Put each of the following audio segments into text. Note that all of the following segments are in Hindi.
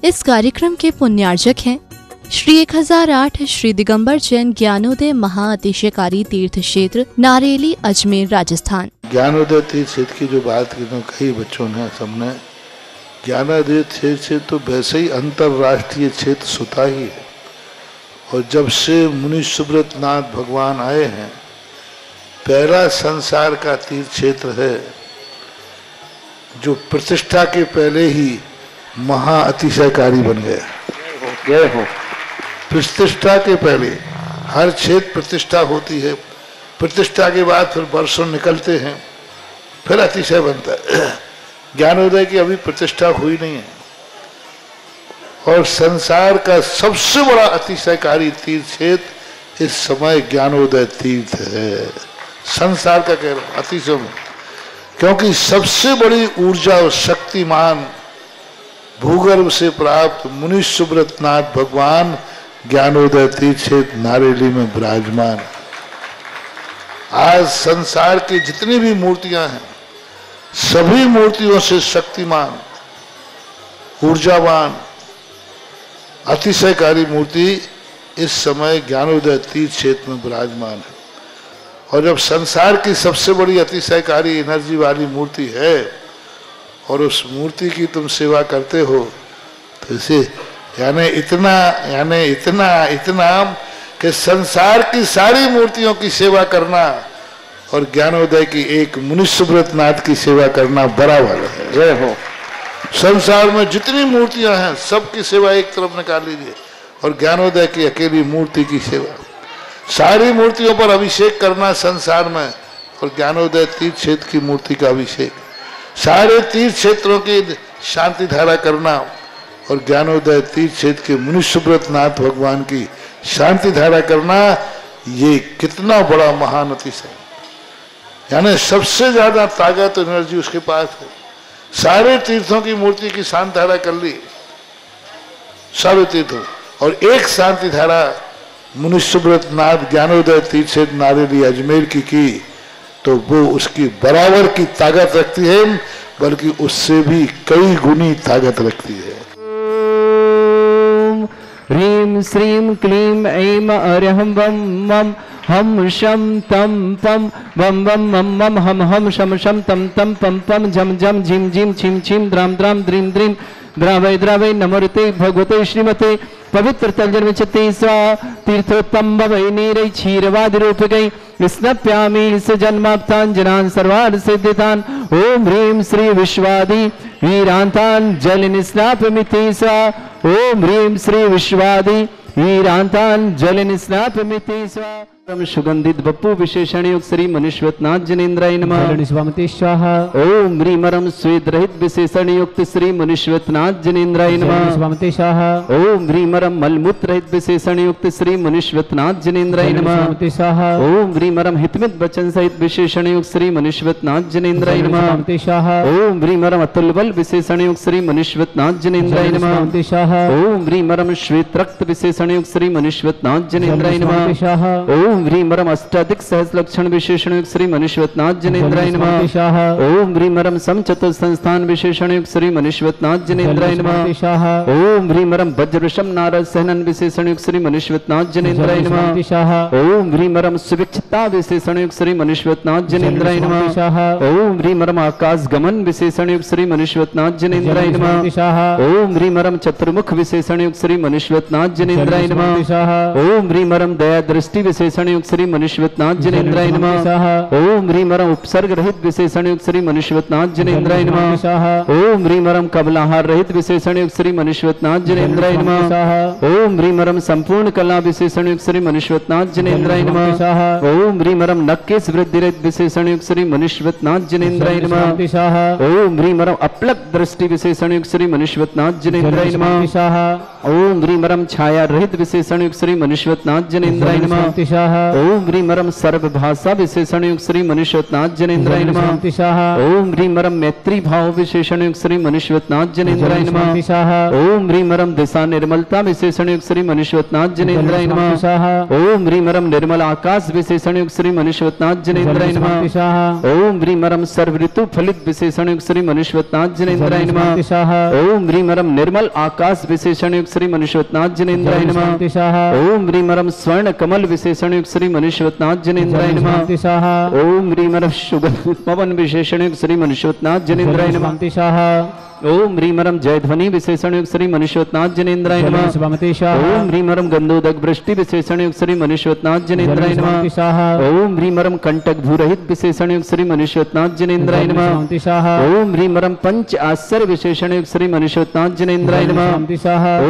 इस कार्यक्रम के पुण्यार्जक हैं श्री 1008 श्री दिगंबर जैन ज्ञानोदय महाअतिशयकारी तीर्थ क्षेत्र नारेली अजमेर राजस्थान। ज्ञानोदय तीर्थ क्षेत्र की जो बात की कई बच्चों ने सबने, ज्ञानोदय क्षेत्र से तो वैसे ही अंतर्राष्ट्रीय क्षेत्र सुता ही है। और जब से मुनि सुब्रत नाथ भगवान आए हैं, पहला संसार का तीर्थ क्षेत्र है जो प्रतिष्ठा के पहले ही महाअतिशयकारी बन गया। जय हो। प्रतिष्ठा के पहले हर क्षेत्र प्रतिष्ठा होती है, प्रतिष्ठा के बाद फिर वर्षों निकलते हैं, फिर अतिशय बनता है। ज्ञानोदय की अभी प्रतिष्ठा हुई नहीं है और संसार का सबसे बड़ा अतिशयकारी तीर्थ क्षेत्र इस समय ज्ञानोदय तीर्थ है। संसार का कह रहा हूं अतिशय में, क्योंकि सबसे बड़ी ऊर्जा और शक्तिमान भूगर्भ से प्राप्त मुनि सुब्रत नाथ भगवान ज्ञानोदय तीर्थ क्षेत्र नारेली में विराजमान। आज संसार की जितनी भी मूर्तियां हैं, सभी मूर्तियों से शक्तिमान, ऊर्जावान, अतिशयकारी मूर्ति इस समय ज्ञानोदय तीर्थ क्षेत्र में विराजमान है। और जब संसार की सबसे बड़ी अतिशयकारी एनर्जी वाली मूर्ति है और उस मूर्ति की तुम सेवा करते हो, तो इसे यानी इतना कि संसार की सारी मूर्तियों की सेवा करना और ज्ञानोदय की एक मुनि सुब्रत नाथ की सेवा करना बराबर है। जय हो। संसार में जितनी मूर्तियां हैं सबकी सेवा एक तरफ निकाल लीजिए और ज्ञानोदय की अकेली मूर्ति की सेवा। सारी मूर्तियों पर अभिषेक करना संसार में और ज्ञानोदय तीर्थ क्षेत्र की मूर्ति का अभिषेक, सारे तीर्थ क्षेत्रों की शांति धारा करना और ज्ञानोदय तीर्थ क्षेत्र के मुनि सुब्रत नाथ भगवान की शांति धारा करना, ये कितना बड़ा महान अतिशय, यानी सबसे ज्यादा ताकत एनर्जी उसके पास है। सारे तीर्थों की मूर्ति की शांति धारा कर ली, सारे तीर्थों, और एक शांति धारा मुनि सुब्रत नाथ ज्ञानोदय तीर्थ क्षेत्र नारेली अजमेर की तो वो उसकी बराबर की ताकत रखती है, बल्कि उससे भी कई गुनी ताकत रखती है। ह्रीं श्रीं क्लीं ऐं अरहं वं मं हम शम तम पम वम वम मम मम हम हम शम शम तम तम पम पम झम झम झिम झिम छिम छिम द्राम द्राम द्रीम द्रीम द्रावय द्रावय नमोते भगवते श्रीमते पवित्र तलजन्मचते स्वा तीर्थोत्तम भवै नीरै क्षीरवादि रूपकै स्नप्यामि स जन्माप्ताञ्जनान् सर्वान् सिद्धितान्। ओम ह्रीं श्री विश्वादि वीरान्तान् जलनिस्नापमिति स्वा। ओम ह्रीं श्री विश्वादि वीरान्तान् जलनिस्नापमिति स्वा। सुगंधित बप्पु विशेषण युक्त श्री मनुष्वतनाथ जनेन्द्राय नमः। स्वाहा। ओम ह्रीमरम स्वेद रहित विशेषण युक्त श्री मनुष्वतनाथ जनेन्द्राय नमः। स्वाहा। ओम ह्रीमरम मलमूत्र रहित विशेषण युक्त श्री मनुष्वतनाथ जनेन्द्राय नमः। स्वाहा। ओम ह्रीमरम हितमित वचन सहित विशेषण युक्त श्री मनुष्वतनाथ जनेन्द्राय नमः। स्वाहा। ओम ह्रीमरम अतुल बल विशेषण युक्त श्री मनुष्वतनाथ जनेन्द्राय नमः। स्वाहा। ओम ह्रीमरम श्वेत रक्त विशेषण युक्त श्री मनुष्वतनाथ जनेन्द्राय नमः। स्वाहा। ओम ह्रीमरम अष्टाधिक सहज लक्षण विशेषण युक्त श्री मनुष्वतनाथ जनेन्द्राय नमः। ओम ह्रीमरम समचतुर संस्थान विशेषण युक्त श्री मनुष्वतनाथ जनेन्द्राय नमः। ओम ह्रीमरम वज्रवृषम नारद सहनन विशेषण युक्त श्री मनुष्वतनाथ जनेन्द्राय नमः। ओम ह्रीमरम सुविक्षता विशेषण युक्त श्री मनुष्वतनाथ जनेन्द्राय नमः। ओम ह्रीमरम आकाश गमन विशेषण युक्त श्री मनुष्वतनाथ जनेन्द्राय नमः। ओम ह्रीमरम चतुर्मुख विशेषण युक्त श्री मनुष्वतनाथ जनेन्द्राय नमः। ओम ह्रीमरम दया दृष्टि विशेषण युक्त श्री मनुष्वतनाथ जनेन्द्राय नमः। ओम ह्रीमरम उपसर्ग रहित विशेषण युक्त श्री मनुष्वतनाथ जनेन्द्राय नमः। ओम ह्रीमरम कबलाहार रहित विशेषण युक्त श्री मनुष्वतनाथ जनेन्द्राय नमः। ओम ह्रीमरम संपूर्ण कला विशेषण युक्त श्री मनुष्वतनाथ जनेन्द्राय नमः। ओम ह्रीमरम नक्केश वृद्धि रहित विशेषण युक्त श्री मनुष्वतनाथ जनेन्द्राय नमः। ओम ह्रीमरम अपलक दृष्टि विशेषण युक्त श्री मनुष्वतनाथ जनेन्द्राय नमः। ओम ह्रीमरम छाया रहित विशेषण युक्त श्री मनुष्वतनाथ जनेन्द्राय नमः। ओम ह्रीं मरम सर्वभाषा विशेषण युक्त श्री मनुष्यनाथ जनेन्द्राय नमः। ओम ह्रीं मरम मैत्री भाव विशेषण युक्त श्री मनुष्यनाथ जनेन्द्राय नमः। ओम ह्रीं मरम दिशा निर्मलता विशेषण युक्त श्री मनुष्यनाथ जनेन्द्राय नमः। ओम ह्रीं मरम निर्मल आकाश विशेषण युक्त श्री मनुष्यनाथ जनेन्द्राय नमः। ओम ह्रीं मरम सर्व ऋतु फलित विशेषण युक्त श्री मनुष्यनाथ जनेन्द्राय नमः। ओम ह्रीं मरम निर्मल आकाश विशेषण युक्त श्री मनुष्यनाथ जनेन्द्राय नमः। ओम ह्रीं मरम स्वर्ण कमल विशेषण युक्त श्री मनुष्यनाथ जनेन्द्राय नमः। ओम ह्रीं मरम सुगंधित पवन विशेषण युक्त श्री मनुष्यनाथ जनेन्द्राय नमः। ओम ह्रीं मरम जयध्वनि विशेषण युक्त श्री मनुष्यनाथ जनेन्द्राय नमः। ओम ह्रीं मरम गंधोदक वृष्टि विशेषण युक्त श्री मनुष्यनाथ जनेन्द्राय नमः। ओम ह्रीं मरम कंटक भूरहित विशेषण युक्त श्री मनुष्यनाथ जनेन्द्राय नमः। ओम ह्रीं मरम पंच आश्चर्य विशेषण युक्त श्री मनुष्यनाथ जनेन्द्राय नमः।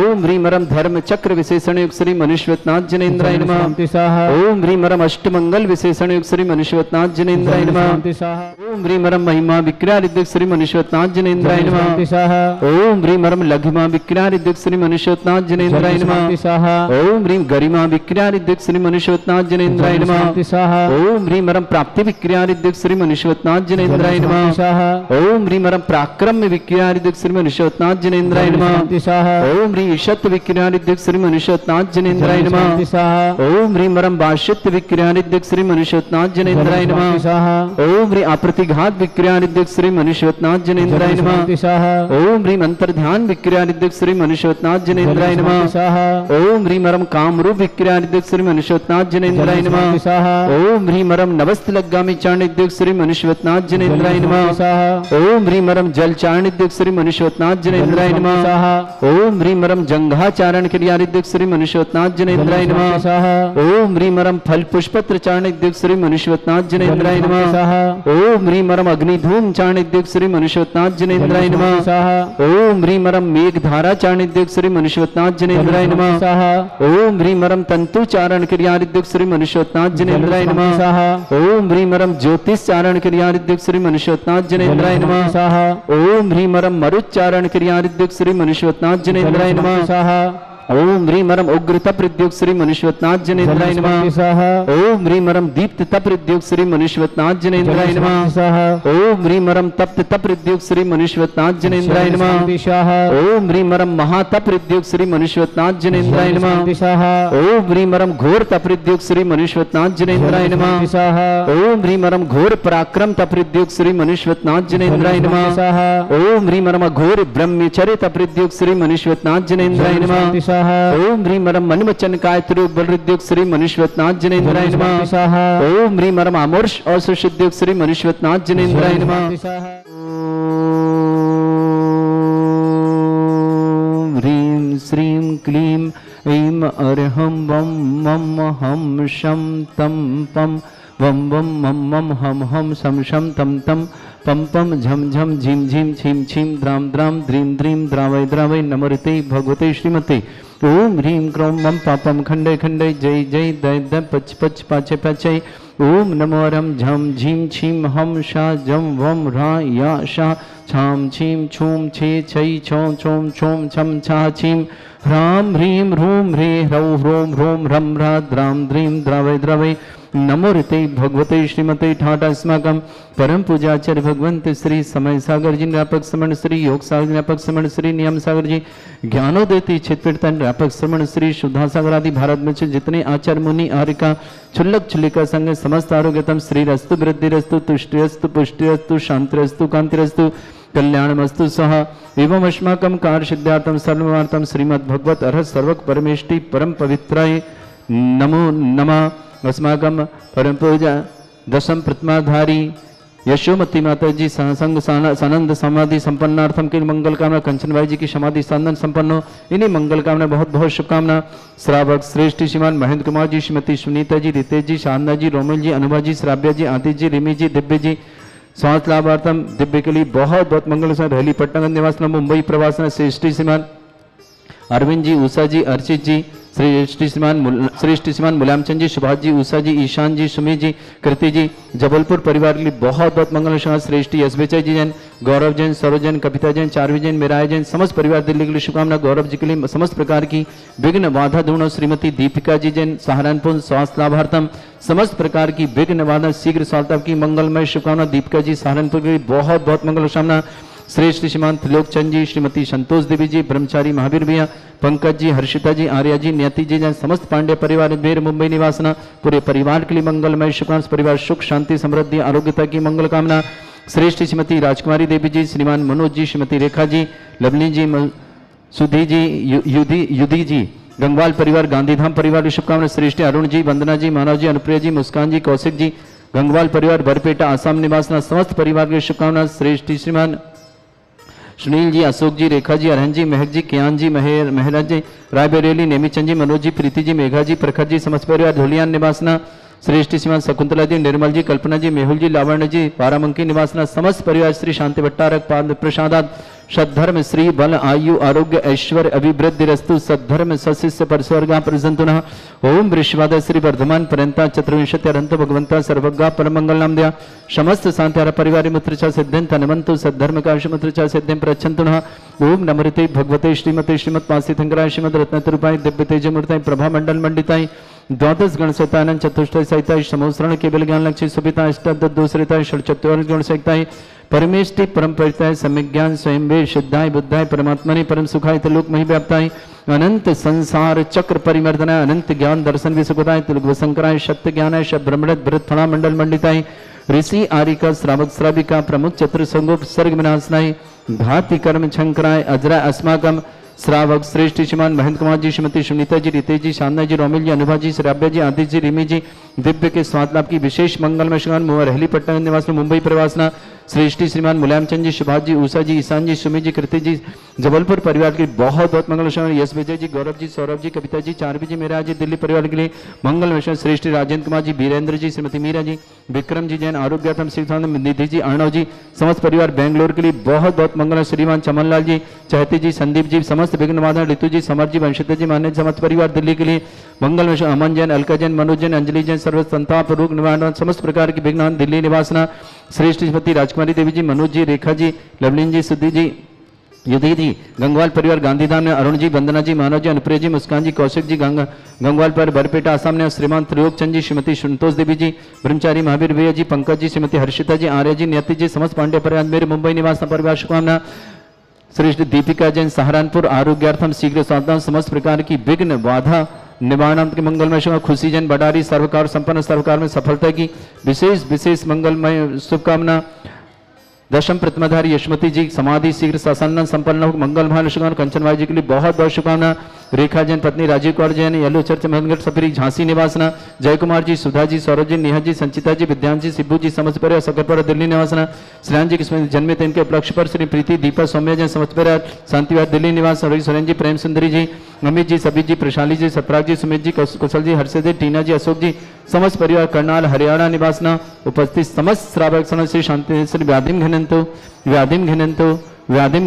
ओम ह्रीं मरम धर्म चक्र विशेषण युक्त श्री मनुष्यनाथ जनेन्द्राय नमः। ओम ह्रीं मरम अष्टमंगल विशेषण युक्त श्री मनुष्यनाथ जनेन्द्राय नमः। ओम ह्रीं मरम महिमा विक्रारिद्ध श्री मनुष्यनाथ जनेन्द्राय नमः। ओम ह्रीं मरम लघिमा विक्रारिद्ध श्री मनुष्यनाथ जनेन्द्राय नमः। ओम ह्रीं गरिमा विक्रारिद्ध श्री मनुष्यनाथ जनेन्द्राय नमः। ओम ह्रीं मरम प्राप्ति विक्रारिद्ध श्री मनुष्यनाथ जनेन्द्राय नमः। ओम ह्रीं मरम पराक्रम विक्रारिद्ध श्री मनुष्यनाथ जनेन्द्राय नमः। ओम ह्रीं ईशत विक्रारिद्ध श्री मनुष्यनाथ जनेन्द्राय नमः। ओम ह्रीं मरम वाशित विक्रारिद्ध श्री मनुष्यनाथ जनेन्द्राय नमः। ओम ह्रीं अप्रतिघात विक्रारिद्ध श्री मनुष्यनाथ जनेन्द्राय नमः। ओम ह्रीं अंतर्ध्यान विक्रियानिद्ध श्री मनुष्यनाथ जनेन्द्राय नमः। ओम ह्रीं मरम कामरूप विक्रियानिद्ध श्री मनुष्यनाथ जनेन्द्राय नमः। ओम ह्रीं मरम नवस्तलगामी चारणिद्ध श्री मनुष्यनाथ जनेन्द्राय नमः। ओम ह्रीं मरम जल चारणिद्ध श्री मनुष्यनाथ जनेन्द्राय नमः। ओम ह्रीं मरम जंघाचारण क्रियानिद्ध श्री मनुष्यनाथ जनेन्द्राय नमः। ओम ह्रीं मरम फल पुष्पत्र चारणिद्ध श्री मनुष्यनाथ जनेन्द्राय नमः। ओम ह्रीं मरम अग्निधूम चारणिद्ध श्री मनुष्यनाथ जनेन्द्राय नमः। ओम ह्रीं मरम मेघधारा चारणिद्ध श्री मनुष्यनाथ जनेन्द्राय नमः। ओम ह्रीं मरम तंतु चारण क्रियारिद्ध श्री मनुष्यनाथ जनेन्द्राय नमः। ओम ह्रीं मरम ज्योतिष चारण क्रियारिद्ध श्री मनुष्यनाथ जनेन्द्राय नमः। ओम ह्रीं मरम मरुच्चारण क्रियारिद्ध श्री मनुष्यनाथ जनेन्द्राय नमः। ओम ह्रीं मरम उग्र तप हृद्योग श्री मनुष्यनाथ जनेन्द्राय नमः। ओम ह्रीं मरम दीप्त तप हृद्योग श्री मनुष्यनाथ जनेन्द्राय नमः। ओम ह्रीं मरम तप्त तप हृद्योग श्री मनुष्यनाथ जनेन्द्राय नमः। ओम ह्रीं मरम महातप हृद्योग श्री मनुष्यनाथ जनेन्द्राय नमः। ओम ह्रीं मरम घोर तप हृद्योग श्री मनुष्यनाथ जनेन्द्राय नमः। ओम ह्रीं मरम घोर पराक्रम तप हृद्योग श्री मनुष्यनाथ जनेन्द्राय नमः। ओम ह्रीं मरम घोर ब्रह्मचर्य तप हृद्योग श्री मनुष्यनाथ जनेन्द्राय नमः। ओम ह्रीं मरम मनवचन कायत्रो बलहृद्योग श्री मनुष्यनाथ जनेन्द्राय नमः। ओम ह्रीं मरम अमोर्ष और सुसिद्योग श्री मनुष्यनाथ जनेन्द्राय नमः। ओम ह्रीं श्रीं क्लीं ऐं अरहं वं मम हम शं तं पं वं वं मम मम हम हम शं शं तं तं पम पम झम झम झिम झिम छिम छिम द्राम द्राम द्रीम द्रीम द्रावय द्रावय नमोते भगवते श्रीमते। ओम ह्रीं क्रों मम पापम खंडे खंडे जय जय दय द पच पच पाचे पाचे। ओम नमो रम झम झीम छीम हम शा जम वम रा या शा छाम छीम छूम छे छै छौं छौं छौं छम छा छीम ह्राम ह्रीं ह्रूं ह्रे ह्रौ ह्रों ह्रों ह्रम ह्रा द्राम द्रीं द्रावय द्रावय नमोते भगवते श्रीमते ठाट अस्माकं परम पूजाचार्य भगवंत श्री समय सागर जी व्यापक श्रमण श्री योग सागर व्यापक श्रमण श्री नियम सागर जी ज्ञानोदयती क्षेत्रतन व्यापक श्रमण श्री शुद्धा सागर आदि भारत में जितने आचार्य मुनि आरिका छुल्लक छुल्लिका संग समस्त आरोग्यतम श्री रस्तु वृद्धिरस्तु तुष्टिरस्तु पुष्टिरस्तु शांतिरस्तु कांतिरस्तु कल्याणमस्तु सह एवं अस्माकं कार्य सिद्धार्थम सर्वार्थम श्रीमद् भगवत अर्हत सर्वक परमेष्टि परम पवित्राय नमो नमः। अस्माकं परम पूजा दशम प्रतिमाधारी यशोमती माता जी संग सानंद समाधि संपन्नार्थम के मंगल कामना कंचन भाई जी की समाधि सानंद संपन्न हो। इन्हीं मंगल कामना बहुत बहुत शुभकामना। श्रावक श्रेष्ठ श्रीमान महेंद्र कुमार जी, श्रीमती सुनीता जी, रितेश जी, शारदा जी, रोमिल जी, अनुभा जी, श्राव्या जी, आदित्य जी, रिमी जी, दिव्य जी स्वास्थ्य लाभार्थम दिव्य के लिए बहुत बहुत मंगल। रहली पटनागंज निवास मुंबई प्रवासन श्रेष्ठ श्रीमान अरविंद जी, उषा जी, अर्चित जी, श्रेष्ठ श्रीमान मुलायमचंद जी, सुभाष जी, उषा जी, ईशान जी, सुमी जी, कृति जी, जबलपुर परिवार के लिए बहुत बहुत मंगल। श्रेष्ठ एस बेचाई जी जैन गौरव जैन, सरोज जैन, कविता जैन, चारवी जैन, मेराय जैन, समस्त परिवार दिल्ली के लिए शुभकामना। गौरव जी के लिए समस्त प्रकार की विघ्न बाधा दूर। श्रीमती दीपिका जी जैन, सहारनपुर, स्वास्थ्य लाभार्थम समस्त प्रकार की विघ्न बाधा शीघ्र स्वास्थ्य की मंगलमय शुभकामना। दीपिका जी सहारनपुर के लिए बहुत बहुत मंगल कामना। श्रेष्ठ श्रीमान त्रिलोक चंद जी, श्रीमती संतोष देवी जी, ब्रह्मचारी महावीर भैया, पंकज जी, हर्षिता जी, आर्या जी, न्यति जी जैन समस्त पांडे परिवार अजमेर मुंबई निवासना पूरे परिवार के लिए मंगलमय शुभकामना। परिवार सुख शांति समृद्धि आरोग्यता की मंगल कामना। श्रेष्ठ श्रीमती राजकुमारी देवी जी, श्रीमान मनोज जी, श्रीमती रेखा जी, लवली जी, सुधी जी, युधि जी, गंगवाल परिवार, गांधीधाम परिवार की शुभकामना। श्रेष्ठ अरुण जी, वंदना जी, मानव जी, अनुप्रिया जी, मुस्कान जी, कौशिक जी, गंगवाल परिवार, बरपेटा आसाम निवासना समस्त परिवार की शुभकामना। श्रेष्ठ श्रीमान सुनील जी, अशोक जी, रेखा जी, अरहन जी, महक जी, कियान जी, मेहराज जी, रायबरेली, नेमीचंद जी, मनोज जी, प्रीति जी, मेघा जी, प्रखर जी समस्त परिवार धुलियान निवासना। श्रेष्ठ श्रीमान शकुंतला जी, निर्मल जी, कल्पना जी, मेहुल जी, लावण्य जी, बारामंकी निवासना समस्त परिवार श्री शांति भट्टारक पाद प्रसादात सद्धर्म श्री बल आयु आरोग्य ऐश्वर्य अभिवृद्धि रस्तु सद्धर्म सशिष्य परस्वर्गा प्रजंतुना ओम वृषवाद श्री वर्धमान पर्यंता चतुर्विंशति अरंत भगवंता सर्वज्ञा परम मंगल नाम दिया समस्त शांति परिवार मुत्रचा सिद्धं तनवंतु सद्धर्म काश मुत्रचा सिद्धं प्रच्छन्तुना ओम नमृते भगवते श्रीमते श्रीमत् पासी थंगराय श्रीमद रत्नतरूपाय दिव्य तेज मूर्ताय प्रभा मंडल मंडिताय द्वादश गण सहितानंद चतुष्टय सहिताय समोसरण केवल ज्ञान लक्ष्य सुभिता अष्टादश दूसरिताय षट्चत्वारिश गुण सहिताय परमेष्टि परम परिताय सम्यक ज्ञान स्वयं वे शुद्धाय बुद्धाय परमात्मने परम सुखाय त्रिलोक मही व्याप्ताय अनंत संसार चक्र परिमर्दनाय अनंत ज्ञान दर्शन विसुखताय त्रिलोक शंकराय सत्य ज्ञानाय शब्द ब्रह्मणत भरत फणा मंडल मंडिताय ऋषि आरिका श्रावक श्राविका प्रमुख चतुर्संगोप सर्ग विनाशनाय भाति कर्म शंकराय अजरा अस्माकम श्रावक श्रेष्ठ श्रीमान महेंद्र कुमार जी श्रीमती सुनीता जी रितेश जी शानदा जी रोमिल जी अनुभा जी श्राव्य जी आदित्य जी रिमी जी दिव्य के स्वाद लाभ की विशेष मंगलमय शुभकामना। मोहरहली पटना निवास मुंबई प्रवासना श्रेष्ठी श्रीमान मुलायम चंद जी सुभाष जी उषा जी ईशान जी सुमित जी कृति जी जबलपुर परिवार के लिए बहुत बहुत मंगल शुभकामना। यश विजय जी गौरव जी सौरभ जी कविता जी चारवी जी मेरा जी दिल्ली परिवार के लिए मंगल विषय श्रेष्ठ राजेंद्र कुमार जी वीरेंद्र जी श्रीमती मीरा जी विक्रम जी जैन आरोग्यतम श्री निधि जी अर्णव जी समस्त परिवार बेंगलोर के लिए बहुत बहुत मंगल। श्रीमान चमनलाल जी चहती जी संदीप जी समस्त विघ्नवादन ऋतु जी समर जी वंशिता जी मान्य समस्त परिवार दिल्ली के लिए मंगल विषय अमन जैन अलका जैन मनोज जैन अंजलि जैन सर्व संताप रोग निवारण समस्त प्रकार की विघ्न दिल्ली निवासना। श्रेष्ठ श्रीमती राजकुमारी देवी जी मनोज जी रेखा जी लवलीन जी सुधी जी युधि जी गंगवाल परिवार गांधीधाम ने अरुण जी वंदना जी मानव जी अनुप्रिया जी मुस्कान जी कौशिक जी गंगवाल पर बरपेटा आसाम ने श्रीमान त्रिलोक चंद जी श्रीमती संतोष देवी जी ब्रह्मचारी महावीर भैया जी पंकज जी श्रीमती हर्षिता जी आर्य जी न्यति जी समस्त पांडे परिवार मेरे मुंबई निवास परिवार शुभकामना। श्रेष्ठ दीपिका जैन सहारनपुर आरोग्यार्थम शीघ्र सावधान समस्त प्रकार की विघ्न बाधा निवारण के मंगलमय शुभ। खुशी जैन बडारी सर्वकार संपन्न सर्वकार में सफलता की विशेष विशेष मंगलमय शुभकामना। दशम प्रतिमाधारी यशमती जी समाधि शीघ्र सासन्न संपन्न हो मंगल महान शुभकामना। कंचनवाई जी के लिए बहुत बहुत शुभकामना। रेखा जैन पत्नी राजीव कौर जैन येलो चर्च महंगढ़ सफरी झांसी निवासना। जय कुमार जी सुधा जी सौरभ जी नेहा जी संचिता जी विद्यांश जी सिब्बू जी समझ पर सकरपुर दिल्ली निवासना। श्रेयान जी किस्मत जन्मे इनके उपलक्ष्य पर श्री प्रीति दीपा सौम्या जैन समझ पर शांतिवाद दिल्ली निवास। सुरेन जी प्रेम सुंदरी जी अमित जी सभी जी प्रशाली जी सतराग जी सुमित जी कुशल जी हर्षद जी टीना जी अशोक जी समस्त परिवार करनाल हरियाणा निवासना। उपस्थित समस्त श्रावक श्री शांति श्री व्याधिम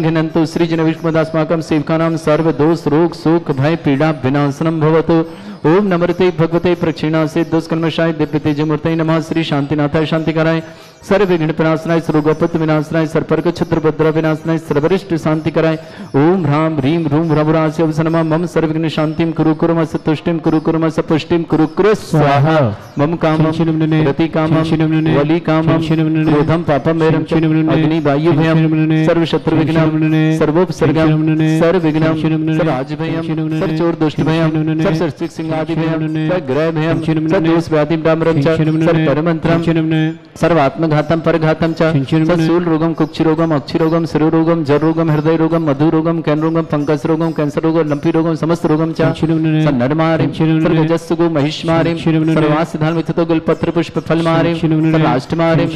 घिनंतो श्री जन विष्णुदास्माकं सेवकानां सर्व दोष रोग शोक भय पीड़ा विनाशनम भवतु। ओम नमृते भगवते प्रक्षिणासे दुष्कर्मशाय दिव्य तेजमूर्तये नमः। श्री शांतिनाथाय शांतिकराय सर्व विघ्न विनाशनाय सर्वगोपत विनाशनाय सर्पर्क क्षुद्रभद्र विनाशनाय सर्वरिष्ट शांति कराय। ओम ह्राम ह्रीम ह्रूम ह्रभुरास्य अवसनमा मम सर्वविघ्न शांतिम कुरु कुरुमस तुष्टिम कुरु कुरुमस पुष्टिम कुरु कुरु स्वाहा। मम कामं रति कामं वली कामं क्रोधं पापं मेरं अग्नि वायु भयं सर्व शत्रु विघ्नं सर्वोपसर्गं सर्व विघ्नं सर्व आज भयं सर्व चोर दुष्ट भयं सर्व सर्चिक सिंहादि भयं सर्व ग्रह भयं सर्व दोष व्याधि डामरं च सर्व परमंत्रं सर्व आत्मघातम परघातम च शूल रोगम कुक्षि रोगम अक्षि रोगम शिरो रोगम जर रोगम हृदय रोगम मधु रोगम कैन रोगम फंगस रोगम कैंसर रोगम लंपी रोगम समस्त रोगम च नरमारिम सर्वजस्सुगो महिष्मारिम सर्वास धान मिथतो गुलपत्र पुष्प फल मारिम सर्वाष्टमारिम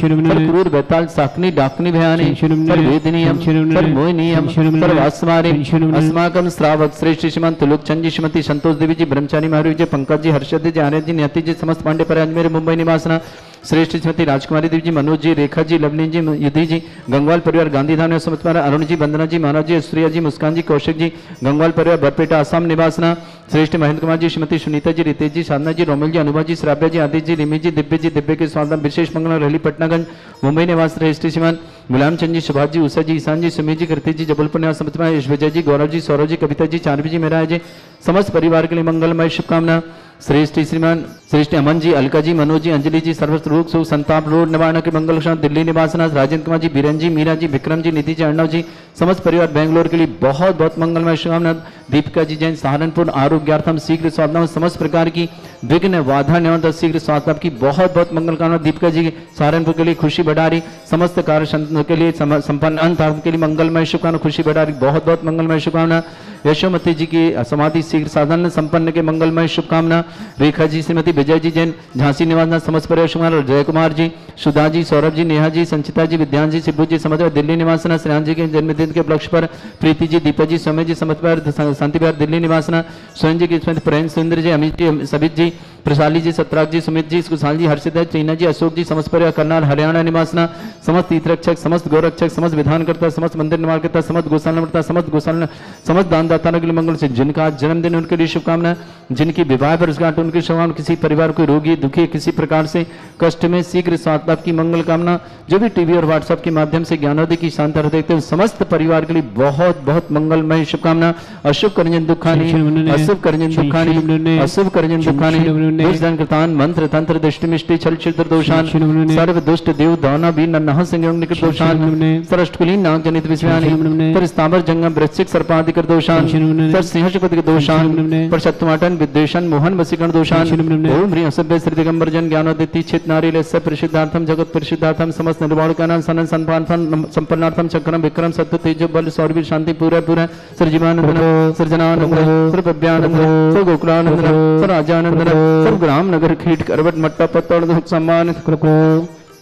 क्रूर बेताल साकनी डाकनी भयानी सर्वेदिनीयम सर्वमोहिनीयम सर्वास्मारिम अस्माकं श्रावक श्रेष्ठ श्रीमान त्रिलोक चंद जी श्रीमती संतोष देवी जी ब्रह्मचारी महावीर जी पंकज जी हर्षद जी आनंद जी न्यति जी समस्त पांडे पर मेरे मुंबई निवासना। श्रेष्ठ श्रीमती राजकुमारी देवी जी, मनोज जी, रेखा जी, लवली जी, युद्धि जी, गंगवाल परिवार गांधीधाम समस्त परिवार, अरुण जी, वंदना जी, मानव जी, सूर्या जी, मुस्कान जी, कौशिक जी, गंगवाल परिवार बरपेटा आसाम निवासना, श्रेष्ठ महेंद्र कुमार जी, श्रीमती सुनीता जी, रितेश जी, साधना जी, रोमिल जी, अनुभा जी, श्राव्या जी, आदित्य जी, रिमी जी, दिव्य के स्वागत विशेष मंगल रहली पटनागंज मुंबई निवास श्रेष्ठ श्रीमान गुलाम चंद जी, सुभाष जी, उषा जी, ईशान जी, सुमित जी, कृति जी, जबलपुर निवास समस्त परिवार, विजय जी, गौरव जी, सौरभ जी, कविता जी, चारवी जी, मेरा जी, समस्त परिवार के लिए मंगलमय शुभकामना। श्रेष्ठ श्रीमान श्रेष्ठ अमन जी, अलका जी, मनोज जी, अंजलि जी, सर्वस्व रोग सुख संताप रोड निवारण के मंगल क्षण दिल्ली निवासनाथ, राजेंद्र कुमार जी, बीरन जी, मीरा जी, विक्रम जी, निधि जी, अर्णव जी, समस्त परिवार बेंगलोर के लिए बहुत बहुत मंगलमय शुभकामना। दीपिका जी जैन सहारनपुर आरोग्यार्थम शीघ्र स्वास्थ्य समस्त प्रकार की विघ्न बाधा निवारण शीघ्र स्वास्थ्य की बहुत बहुत मंगल कामना। दीपिका जी सहारनपुर के लिए खुशी बढ़ारी, समस्त कार्य के लिए संपन्न अंत के लिए मंगलमय शुभकामना, खुशी बढ़ारी बहुत बहुत मंगलमय शुभकामना। यशोमती जी की समाधि शीघ्र साधन संपन्न के मंगलमय शुभकामना। रेखा जी, श्रीमती विजय जी जैन झांसी निवास समस्त परिवार शुभकामना। जय कुमार जी, सुधा जी, सौरभ जी, नेहा जी, संचिता जी, विद्यान जी, शिबू जी समस्त दिल्ली निवासना। श्रेयान जी के जन्मदिन के उपलक्ष्य पर प्रीति जी, दीपा जी, समय जी समस्त परिवार शांति विहार दिल्ली निवासना। स्वयं जी की प्रेम सुंदर जी, अमित जी, सबित जी, प्रसाली जी, सतराग जी, सुमित जी, कुशाल जी, हर्षित है, चीना जी, अशोक जी, समस्त परिवार करनाल हरियाणा निवासना। समस्त तीर्थरक्षक, समस्त गौरक्षक, समस्त विधानकर्ता, समस्त मंदिर निर्माणकर्ता, समस्त गोशाला समस्त दानदाताओं के लिए मंगल से जिनका आज जन्मदिन उनके लिए शुभकामना। जिनकी विवाह वर्षगांठ उनकी शुभकामना। किसी परिवार को रोगी दुखी किसी प्रकार से कष्ट में शीघ्र स्वास्थ्य लाभ की मंगल कामना। जो भी टीवी और व्हाट्सएप के माध्यम से ज्ञानोदय की शानदार देखते हैं समस्त परिवार के लिए बहुत बहुत मंगलमय शुभकामना। अशुभ करजन दुखानी, अशुभ करजन दुखानी, अशुभ करजन दुखानी, दुष्टन कृतान मंत्र तंत्र दृष्टि मिष्टि छल छिद्र दोषान, सर्व दुष्ट देव दाना भी नन्हा संयोग निकट दोषान, सरष्टकुलीन नाग जनित विषयानि, पर स्थावर जंगम वृश्चिक सर्पादि कर दोषान, पर सिंहशपति के दोषान, पर शत्रुमाटन विद्वेषण मोहन वसीकरण दोषान। ओम ह्रीं असभ्य श्री दिगंबर जन ज्ञानोदिति चित नारी लस्य परिशुद्धार्थम जगत परिशुद्धार्थम समस्त निर्वाण कानन सनन संपार्थम संपन्नार्थम चक्रम विक्रम सत्य तेज बल सौरभ शांति पूरा सर्जीवानंदन सर्जनानंद सर्वभव्यानंद सर्वगोकुलानंद सर्वराजानंद सर्वग्राम नगर खीट करवट मट्टा पत्तड़ सम्मान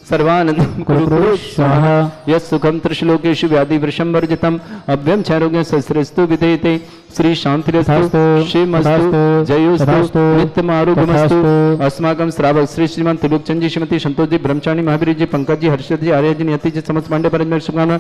सर्वानंदम कुरु स्वाहा। यस्सुखम त्रिश्लोकेषु व्याधि वृषंवर्जितम अव्यम क्षयरोग्य सहस्रस्तु विधेयते श्री शांतिरस्तु श्रीमस्तु जयोस्तु नित्यम आरोग्यमस्तु। अस्माकं श्रावक श्री श्रीमान त्रिलोकचंद जी, श्रीमती संतोष जी, ब्रह्मचारी महावीर जी, पंकज जी, हर्षद जी, आर्य जी, नियति जी, समस्त पांडे परमेश्वर शुभकामना।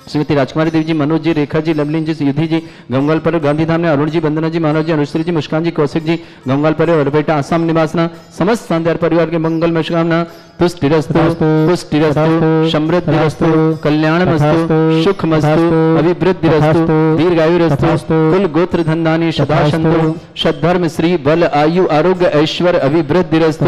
श्रीमती राजकुमारी देवी जी, मनोज जी, रेखा जी, लवलीन जी, युद्धि जी, गंगवाल पर गांधीधाम ने अरुण जी, वंदना जी, मानव जी, अनुश्री जी, मुस्कान जी, कौशिक जी, गंगवाल पर वरपेटा आसाम निवासना। समस्त शानदार परिवार के मंगल में शुभकामना। तुष्टिरस्तु पुष्टिरस्तु समृद्धिरस्तु कल्याणमस्तु सुखमस्तु अभिवृद्धिरस्तु दीर्घायुरस्तु कुल गोत्र धन्दानी सदा सन्तु सद्धर्म श्री बल आयु आरोग्य ऐश्वर्य अभिवृद्धिरस्तु।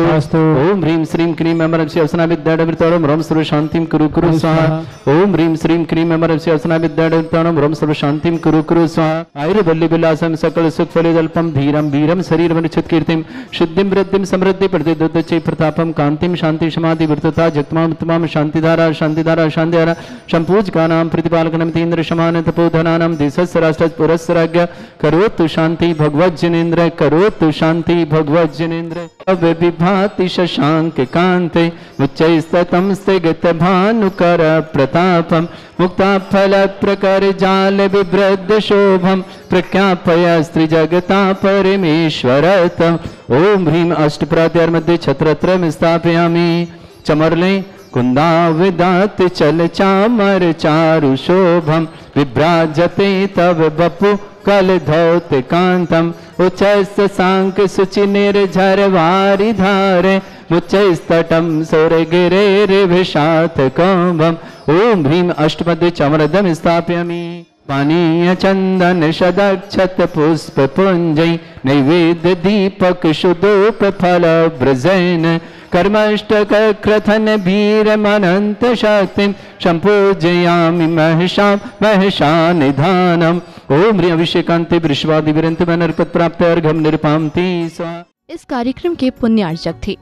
ओम ह्रीं श्रीं क्रीं अमरं से अवसना विद्याडमृतोरम रोम सर्व शांतिं कुरु स्वाहा। ओम ह्रीं श्रीं क्रीं अमरं से अवसना विद्याडमृतोरम रोम सर्व शांतिं कुरु स्वाहा। आयुर्बल्ली विलासम सकल सुख फले जल्पम धीरम वीरम शरीरम निश्चित कीर्तिम शुद्धिम वृद्धिम समृद्धि प्रतिदुद्धचे प्रतापम कांतिम शांति समाधि वृत्तता जगतमाम शांतिधारा शांतिधारा शांतिधारा संपूज का नाम प्रतिपालकनम तीन्द्र समान तपोधनानाम देशस्य राष्ट्र पुरस्य राज्ञ करोतु शांति भगवत जनेन्द्र करोतु शांति भगवत जनेन्द्र। अव्य विभाति शशांक कांते उच्चैस्ततम स्थिगत भानुकर प्रतापम मुक्ता फल प्रकर जाल विवृद्ध शोभम प्रख्यापय स्त्री जगता परमेश्वरतम। ओम ह्रीं अष्टप्रात्यार मध्ये छत्रत्रयं स्थापयामि। चमरले कुंदा विदात चल चामर चारु शोभम विभ्राजते तव बपु कल धौत कांतम उच्चस्त सांक सुचि निर्झर वारि धारे मुच्चस्तटम सुर गिरे विषात कौभम। ओम ह्रीं अष्टपदे चमरदम स्थापयामि। पानीय चंदन शदक्षत पुष्प पुंजै नैवेद्य दीपक शुद्धोप फल ब्रजैन कर्मष्टक क्रथन भीर मनंत शक्तिं संपूजयामि महिषा निधानम। ओम ह्रीं अभिषेकांते वृषवादि विरंत मनर्पत प्राप्त अर्घम निरपामति स्वाहा। इस कार्यक्रम के पुण्यार्चक थे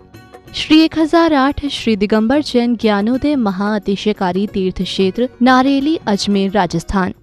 श्री 1008 श्री दिगंबर जैन ज्ञानोदय महाअतिशयकारी तीर्थ क्षेत्र नारेली, अजमेर, राजस्थान।